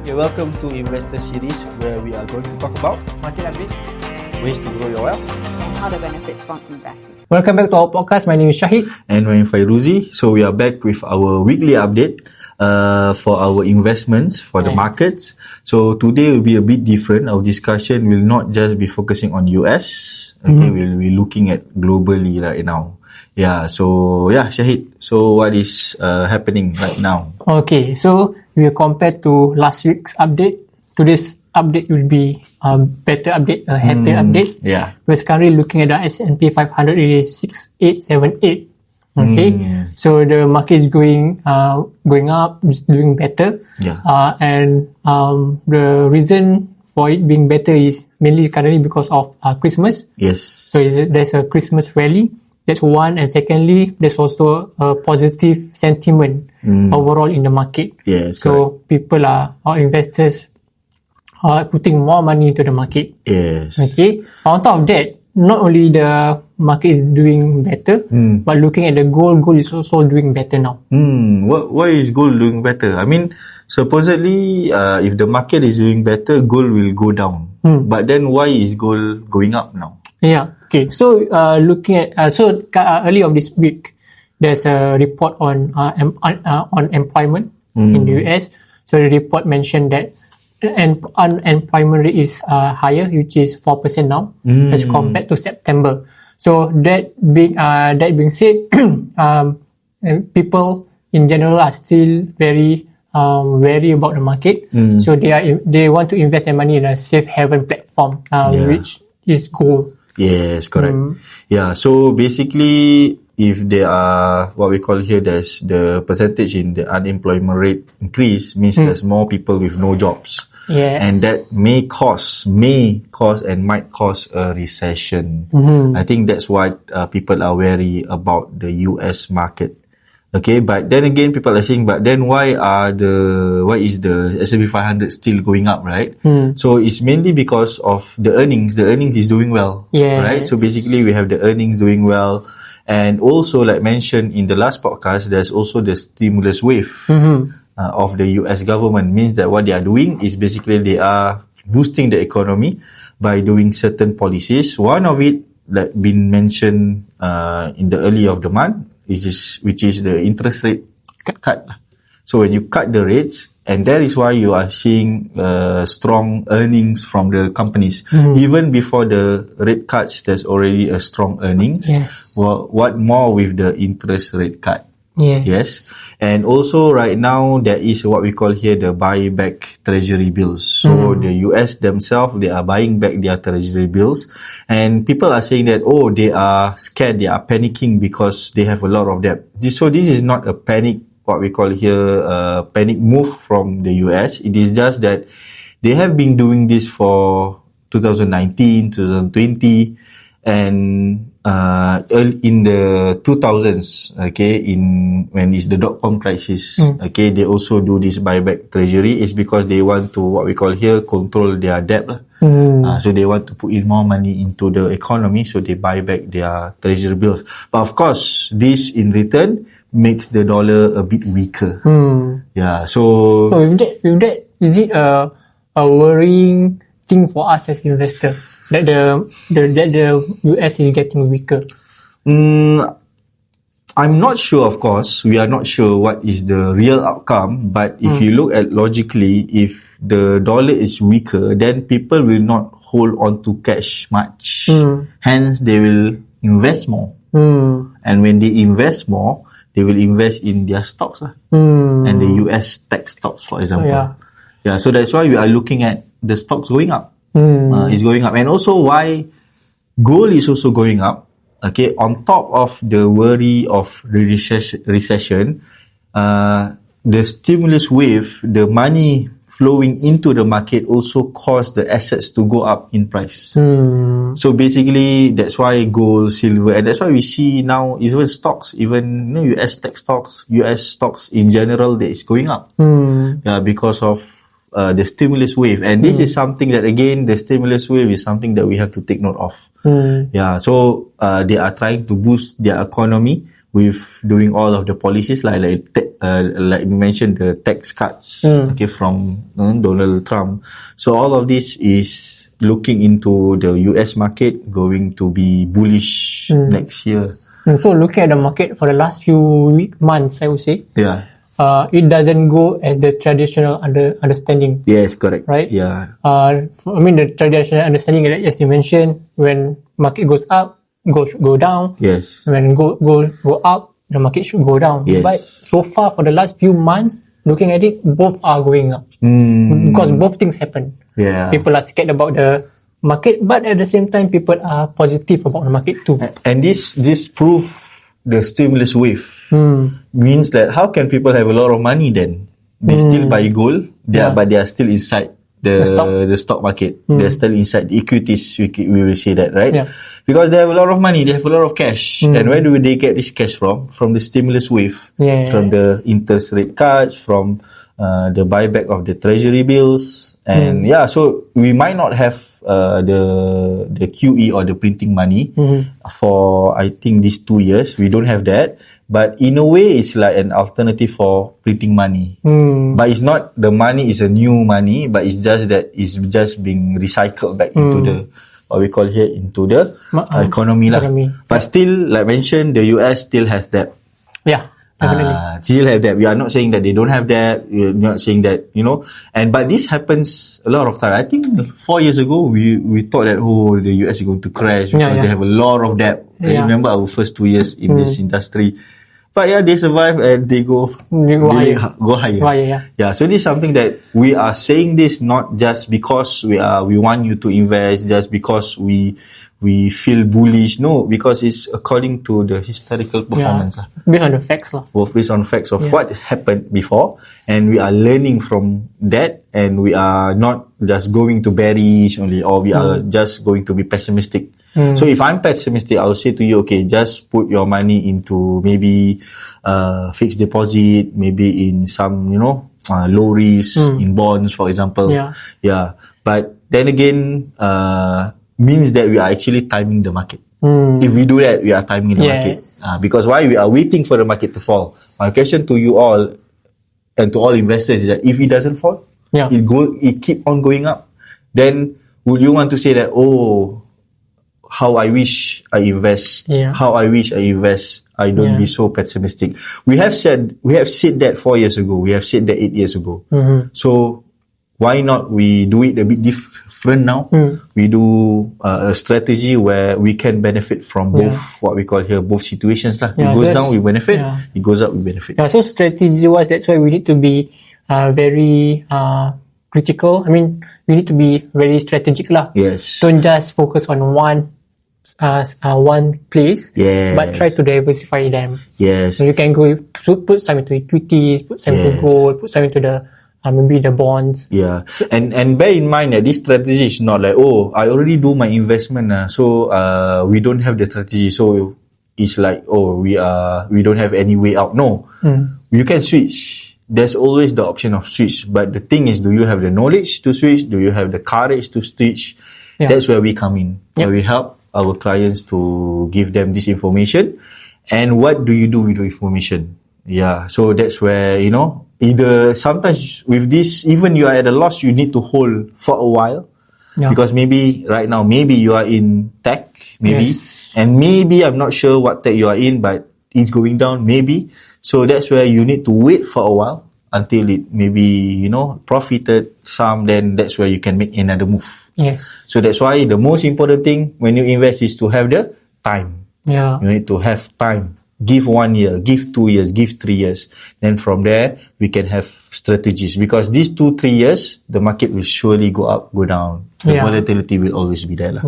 Okay, welcome to Investor Series, where we are going to talk about market update, ways to grow your wealth and how the benefits from investment. Welcome back to our podcast. My name is Shahid. And I'm Fairuzee. So we are back with our weekly update for our investments for the markets. So today will be a bit different. Our discussion will not just be focusing on US. Okay, we'll be looking at globally right now. Shahid. So what is happening right now? Okay, so we will compare to last week's update. Today's update will be a better update, a happier update. Yeah. We're currently looking at the S&P 500. It is 6878. Okay, so the market is going up, it's doing better. Yeah. And the reason for it being better is mainly currently because of Christmas. Yes. So there's a Christmas rally. That's one. And secondly, there's also a positive sentiment overall in the market. Yes, so people our investors are putting more money into the market. Yes. Okay. On top of that, not only the market is doing better, but looking at the gold is also doing better now. Why is gold doing better? I mean, supposedly, if the market is doing better, gold will go down. But then why is gold going up now? Yeah. Okay. So looking at early of this week, there's a report on employment in the US. So the report mentioned that unemployment rate is higher, which is 4% now as compared to September. So that being said, people in general are still very wary about the market. So they want to invest their money in a safe haven platform, which is gold. Yes, correct. Yeah, so basically, if there are what we call here, there's the percentage in the unemployment rate increase, means there's more people with no jobs. Yes. And that may cause and might cause a recession. I think that's what people are wary about the US market. Okay, but then again, people are saying, but then why is the S&P 500 still going up, right? So it's mainly because of the earnings. The earnings is doing well, right? So basically, we have the earnings doing well. And also, like mentioned in the last podcast, there's also the stimulus wave of the US government. Means that what they are doing is basically they are boosting the economy by doing certain policies. One of it, like been mentioned in the early of the month, which is the interest rate cut. So when you cut the rates, and that is why you are seeing strong earnings from the companies. Even before the rate cuts, there's already a strong earnings. Yes. Well, what more with the interest rate cut? Yes. And also right now, there is what we call here the buyback treasury bills. So the US themselves, they are buying back their treasury bills. And people are saying that, they are scared, they are panicking because they have a lot of debt. So this is not a panic, what we call here a panic move from the US. It is just that they have been doing this for 2019, 2020, and in the 2000s, okay, when it's the dot-com crisis, okay, they also do this buyback treasury. It's because they want to, what we call here, control their debt. So they want to put in more money into the economy, so they buy back their treasury bills. But of course, this in return makes the dollar a bit weaker. Yeah, so with that, is it a worrying thing for us as investors that the US is getting weaker? I'm not sure, of course. We are not sure what is the real outcome. But if you look at logically, if the dollar is weaker, then people will not hold on to cash much. Hence, they will invest more. And when they invest more, they will invest in their stocks. And the US tech stocks, for example. Yeah, so that's why we are looking at the stocks going up. It's going up. And also why gold is also going up. Okay, on top of the worry of recession, the stimulus wave, the money flowing into the market also caused the assets to go up in price. So basically, that's why gold, silver, and that's why we see now even stocks, even US tech stocks, US stocks in general, that is going up. Because of the stimulus wave. And this is something that, again, the stimulus wave is something that we have to take note of. So they are trying to boost their economy with doing all of the policies like you mentioned, the tax cuts okay, from Donald Trump. So all of this is looking into the US market going to be bullish next year. So looking at the market for the last few months, I would say, it doesn't go as the traditional understanding. Yes, correct. Right? Yeah. The traditional understanding, as you mentioned, when market goes up, go down. Yes. When go up, the market should go down. Yes. But so far, for the last few months, looking at it, both are going up because both things happen. Yeah. People are scared about the market, but at the same time, people are positive about the market too. And this proof the stimulus wave means that how can people have a lot of money then? They still buy gold, but they are still inside the stock market. They're still inside the equities. We will say that, right? Yeah. Because they have a lot of money, they have a lot of cash. And where do they get this cash from? From the stimulus wave, from the interest rate cuts, from the buyback of the treasury bills, and so we might not have the QE or the printing money for I think these 2 years. We don't have that, but in a way, it's like an alternative for printing money. But it's not the money is a new money, but it's just that it's just being recycled back into the what we call here into the economy lah. But still, like mentioned, the US still has that. Yeah. Still have that. We are not saying that they don't have that. We are not saying that, but this happens a lot of time. I think 4 years ago we thought that the US is going to crash because they have a lot of debt. I remember our first 2 years in this industry. But they survive and they go higher. So this is something that we are saying this not just because we want you to invest, just because we feel bullish. No, because it's according to the historical performance. Based on the facts. Based on facts of what happened before, and we are learning from that, and we are not just going to bearish only, or we are just going to be pessimistic. So if I'm pessimistic, I will say to you, okay, just put your money into maybe fixed deposit, maybe in some, low risk in bonds, for example. But then again, means that we are actually timing the market. If we do that, we are timing the market. Because why? We are waiting for the market to fall. My question to you all and to all investors is that if it doesn't fall, it keep on going up, then would you want to say that, how I wish I invest, how I wish I invest, I don't be so pessimistic. We have said that 4 years ago, we have said that 8 years ago. So why not we do it a bit different now? We do a strategy where we can benefit from both, what we call here, both situations. It goes down, we benefit. It goes up, we benefit. So strategy-wise, that's why we need to be very critical. I mean, we need to be very strategic lah. Yes. Don't just focus on one place, but try to diversify them. Yes. So you can go put some into equities, put some into gold, put some into the maybe the bonds. And bear in mind that this strategy is not like, I already do my investment, so we don't have the strategy, so it's like, we don't have any way out. No, you can switch. There's always the option of switch, but the thing is, do you have the knowledge to switch? Do you have the courage to switch? That's where we come in, where we help our clients to give them this information. And what do you do with the information? So that's where, either sometimes with this, even you are at a loss, you need to hold for a while. Because maybe right now, maybe you are in tech, and maybe I'm not sure what tech you are in, but it's going down, maybe. So that's where you need to wait for a while until it maybe, profited some, then that's where you can make another move. So that's why the most important thing when you invest is to have the time. You need to have time. Give 1 year, give 2 years, give 3 years. Then from there, we can have strategies. Because these 2-3 years, the market will surely go up, go down. The volatility will always be there.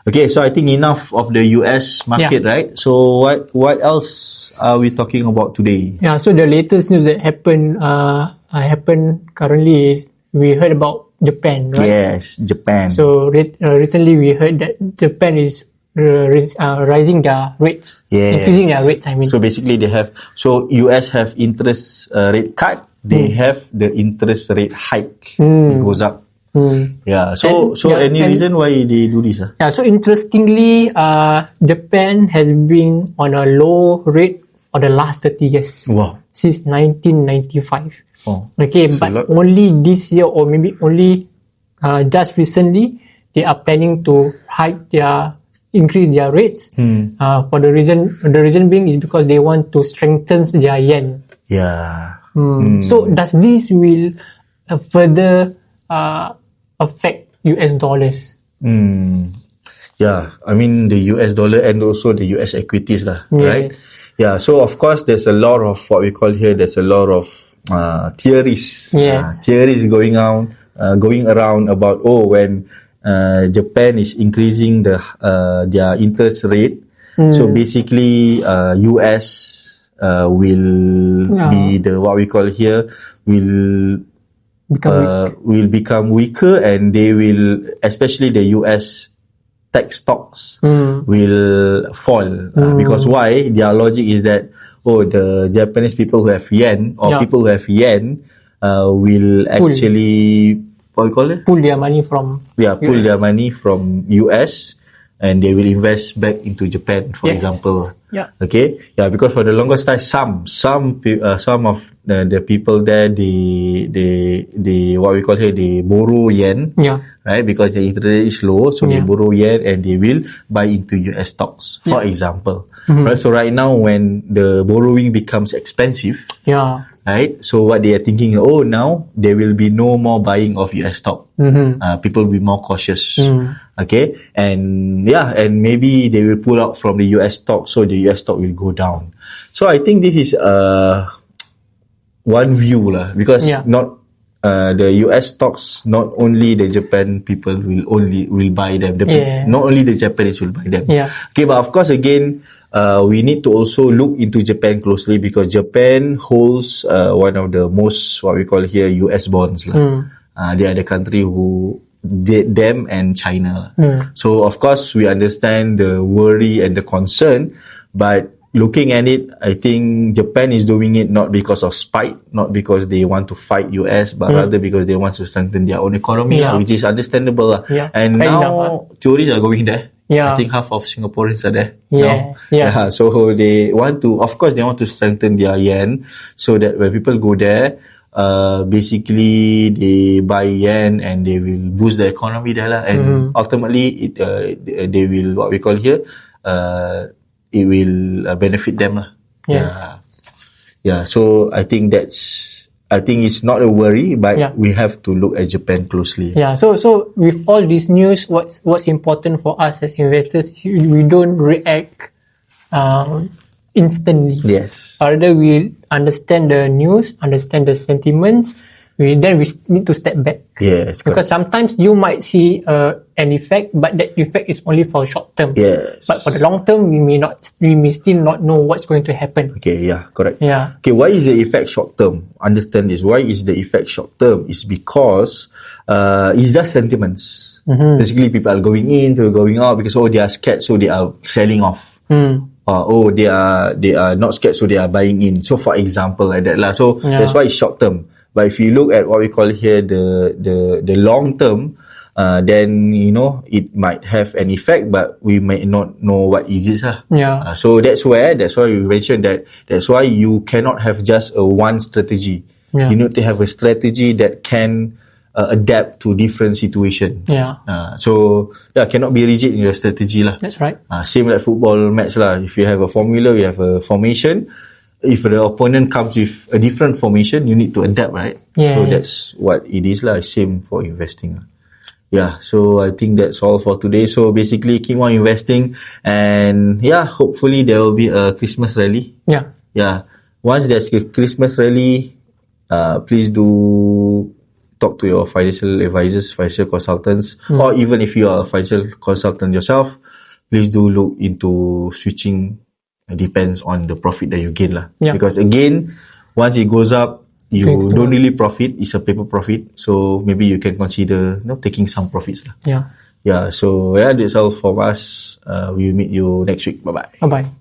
Okay, so I think enough of the US market, right? So what else are we talking about today? So the latest news that happened currently is we heard about Japan, right? Yes, Japan. So recently we heard that Japan is rising their rates, increasing their rates. I mean, so basically US have interest rate cut. They have the interest rate hike. It goes up. So any reason why they do this? So interestingly, Japan has been on a low rate for the last 30 years. Wow. Since 1995. Oh, Okay, that's a but lot. only this year or maybe only just recently, they are planning to increase their rates. For the reason being is because they want to strengthen their yen. Yeah. So does this will further affect US dollars? Yeah, I mean the US dollar and also the US equities lah, right? Yes. Yeah, so of course there's a lot of what we call here, there's a lot of theories. Yes. Theories going around about when Japan is increasing their interest rate. So basically US will be the what we call here will become weaker, and they will, especially the US tech stocks will fall because why? Their logic is that the Japanese people who have yen or people who have yen will actually what we call it? Pull their money from Pull their money from US and they will invest back into Japan, for example. Okay. Yeah, because for the longest time, some of the people there, they what we call here, they borrow yen. Right, because the interest rate is low, so they borrow yen and they will buy into US stocks, for example. Right, so right now when the borrowing becomes expensive, right, so what they are thinking, now there will be no more buying of US stock. People will be more cautious. Okay, and maybe they will pull out from the US stock, so the US stock will go down. So I think this is one view lah, because not the US stocks, not only the Japan people will buy them. Not only the Japanese will buy them. Okay, but of course again, we need to also look into Japan closely because Japan holds one of the most what we call here US bonds lah. They are the country who did them and China. So of course we understand the worry and the concern, but looking at it, I think Japan is doing it not because of spite, not because they want to fight US, but rather because they want to strengthen their own economy, which is understandable. And now tourists are going there. I think half of Singaporeans are there now. So they want to strengthen their yen so that when people go there, basically they buy yen and they will boost the economy there lah. And ultimately they will what we call here it will benefit them lah. So I think it's not a worry, but we have to look at Japan closely. So with all this news, what's important for us as investors, we don't react instantly. Rather, we understand the news, understand the sentiments. Then we need to step back. Because sometimes you might see an effect, but that effect is only for short term. But for the long term, we may still not know what's going to happen. Correct. Okay, why is the effect short term? Understand this. Why is the effect short term? Is because it's just sentiments. Basically, people are going in, people are going out because they are scared, so they are selling off. They are not scared, so they are buying in. So for example, like that lah. So that's why it's short term. But if you look at what we call here the long term, then it might have an effect, but we may not know what it is lah. So that's why we mentioned that's why you cannot have just a one strategy. You need to have a strategy that can adapt to different situation. So cannot be rigid in your strategy lah. That's right. Same like football match lah. If you have a formula, you have a formation. If the opponent comes with a different formation, you need to adapt, right? So that's what it is lah. Same for investing. So I think that's all for today. So basically, keep on investing, and hopefully there will be a Christmas rally. Once there's a Christmas rally, please do talk to your financial advisors, financial consultants, or even if you are a financial consultant yourself, please do look into switching. It depends on the profit that you gain lah. Because again, once it goes up, you don't really profit. It's a paper profit, so maybe you can consider taking some profits lah. So that's all from us. We'll meet you next week. Bye bye.